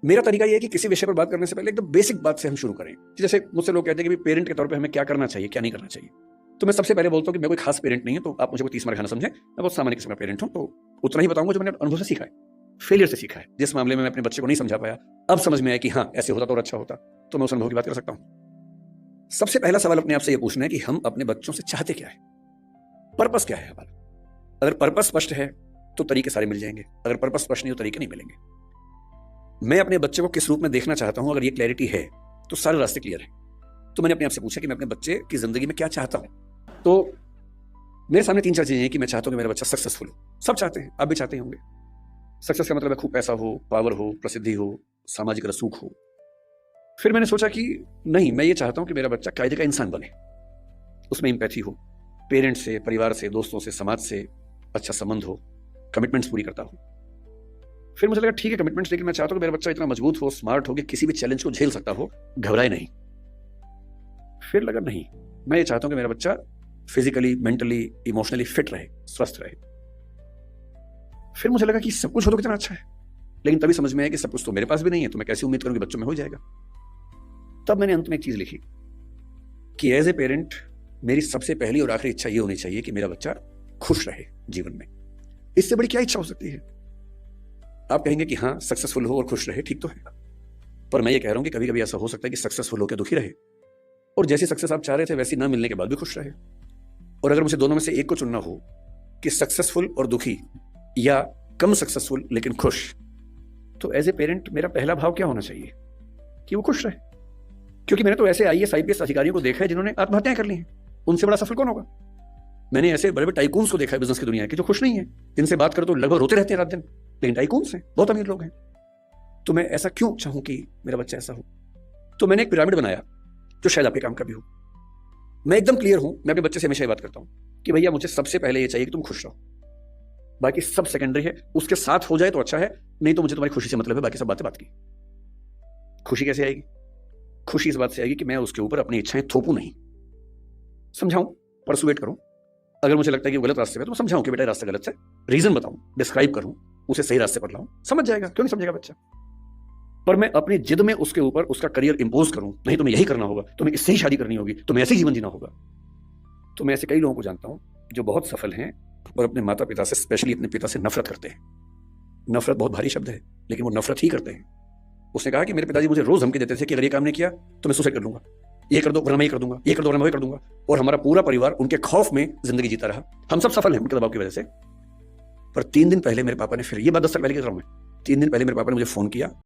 मेरा तरीका ये है कि किसी विषय पर बात करने से पहले एकदम बेसिक बात से हम शुरू करें। जैसे मुझसे लोग कहते हैं कि पेरेंट के तौर पे हमें क्या करना चाहिए, क्या नहीं करना चाहिए। तो मैं सबसे पहले बोलता हूँ कि मैं कोई खास पेरेंट नहीं है, तो आप मुझे कोई 30 मार खाना समझें। मैं बहुत सामान्य किस्म का पेरेंट हूँ, तो उतना ही बताऊंगा जो मैंने अनुभव से सीखा है, फेलियर से सीखा है। जिस मामले में मैं अपने बच्चे को नहीं समझा पाया, अब समझ में आया कि हाँ ऐसे होता तो और अच्छा होता, तो मैं उस अनुभव की बात कर सकता हूँ। सबसे पहला सवाल अपने आप से यह पूछना है कि हम अपने बच्चों से चाहते क्या है, पर्पस क्या है हमारा। अगर पर्पस स्पष्ट है तो तरीके सारे मिल जाएंगे, अगर पर्पस स्पष्ट नहीं तो तरीके नहीं मिलेंगे। मैं अपने बच्चे को किस रूप में देखना चाहता हूं, अगर ये क्लैरिटी है तो सारे रास्ते क्लियर है। तो मैंने अपने आप से पूछा कि मैं अपने बच्चे की जिंदगी में क्या चाहता हूं। तो मेरे सामने 3-4 चीजें हैं कि मैं चाहता हूं कि मेरा बच्चा सक्सेसफुल हो। सब चाहते हैं, आप भी चाहते होंगे। सक्सेस का मतलब है खूब पैसा हो, पावर हो, प्रसिद्धि हो, सामाजिक रसूख हो। फिर मैंने सोचा कि नहीं, मैं ये चाहता हूं कि मेरा बच्चा कायदे का इंसान बने, उसमें इंपैथी हो, पेरेंट्स से, परिवार से, दोस्तों से, समाज से अच्छा संबंध हो, कमिटमेंट्स पूरी करता हो। फिर मुझे लगा ठीक है कमिटमेंट्स, लेकिन मैं चाहता हूं कि मेरा बच्चा इतना मजबूत हो, स्मार्ट हो कि किसी भी चैलेंज को झेल सकता हो, घबराए नहीं। फिर लगा नहीं, मैं ये चाहता हूं कि मेरा बच्चा फिजिकली, मेंटली, इमोशनली फिट रहे, स्वस्थ रहे। फिर मुझे लगा कि सब कुछ हो तो कितना अच्छा है, लेकिन तभी समझ में आया कि सब कुछ तो मेरे पास भी नहीं है, तो मैं कैसे उम्मीद करूं कि बच्चों में हो जाएगा। तब मैंने अंत में एक चीज लिखी कि एज ए पेरेंट मेरी सबसे पहली और आखिरी इच्छा ये होनी चाहिए कि मेरा बच्चा खुश रहे जीवन में। इससे बड़ी क्या इच्छा हो सकती है। आप कहेंगे कि हाँ सक्सेसफुल हो और खुश रहे, ठीक तो है, पर मैं ये कह रहा हूं कि कभी कभी ऐसा हो सकता है कि सक्सेसफुल होकर दुखी रहे, और जैसी सक्सेस आप चाह रहे थे वैसी ना मिलने के बाद भी खुश रहे। और अगर मुझे दोनों में से एक को चुनना हो कि सक्सेसफुल और दुखी या कम सक्सेसफुल लेकिन खुश, तो एज ए पेरेंट मेरा पहला भाव क्या होना चाहिए कि वो खुश रहे। क्योंकि मैंने तो ऐसे IAS IPS अधिकारियों को देखा है जिन्होंने आत्महत्याएं कर ली हैं, उनसे बड़ा सफल कौन होगा। मैंने ऐसे बड़े बड़े टाइकून्स को देखा है बिजनेस की दुनिया के, जो खुश नहीं है, जिनसे बात करो तो लगभग रोते रहते हैं रात दिन, लेकिन टाइकून्स हैं, बहुत अमीर लोग हैं। तो मैं ऐसा क्यों चाहूं कि मेरा बच्चा ऐसा हो। तो मैंने एक पिरामिड बनाया जो शायद आपके काम का भी हो। मैं एकदम क्लियर हूं, मैं अपने बच्चे से हमेशा ये बात करता हूं कि भैया मुझे सबसे पहले ये चाहिए कि तुम खुश रहो, बाकी सब सेकेंडरी है, उसके साथ हो जाए तो अच्छा है, नहीं तो मुझे तुम्हारी खुशी से मतलब है, बाकी सब बातें बात की। खुशी कैसे आएगी। खुशी इस बात से आएगी कि मैं उसके ऊपर अपनी इच्छाएं थोपूं नहीं, समझाऊं, परसुएट करूं। अगर मुझे लगता है कि वो गलत रास्ते पे, तो मैं समझाऊं कि बेटा रास्ता गलत है, रीजन बताऊं, डिस्क्राइब करूं, उसे सही रास्ते पर लाऊं, समझ जाएगा, क्यों नहीं समझेगा बच्चा। पर मैं अपनी जिद में उसके ऊपर उसका करियर इंपोज करूं, नहीं तुम्हें यही करना होगा, तुम्हें इससे ही शादी करनी होगी, तुम्हें ऐसे ही जीवन जीना होगा। तो मैं ऐसे कई लोगों को जानता हूं जो बहुत सफल हैं और अपने माता पिता से, स्पेशली अपने पिता से नफरत करते हैं। नफरत बहुत भारी शब्द है, लेकिन वो नफरत ही करते हैं। उसने कहा कि मेरे पिताजी मुझे रोज धमकी देते थे कि अगर ये काम नहीं किया तो मैं सुसाइड कर लूंगा, ये कर दो वरना मैं ये कर दूंगा, ये कर दो वरना मैं कर दूंगा। और हमारा पूरा परिवार उनके खौफ में जिंदगी जीता रहा। हम सब सफल हैं उनके दबाव की वजह से। पर 3 दिन पहले मेरे पापा ने, फिर ये बात 10 साल पहले की कर रहा हूं मैं, 3 दिन पहले मेरे पापा ने मुझे फोन किया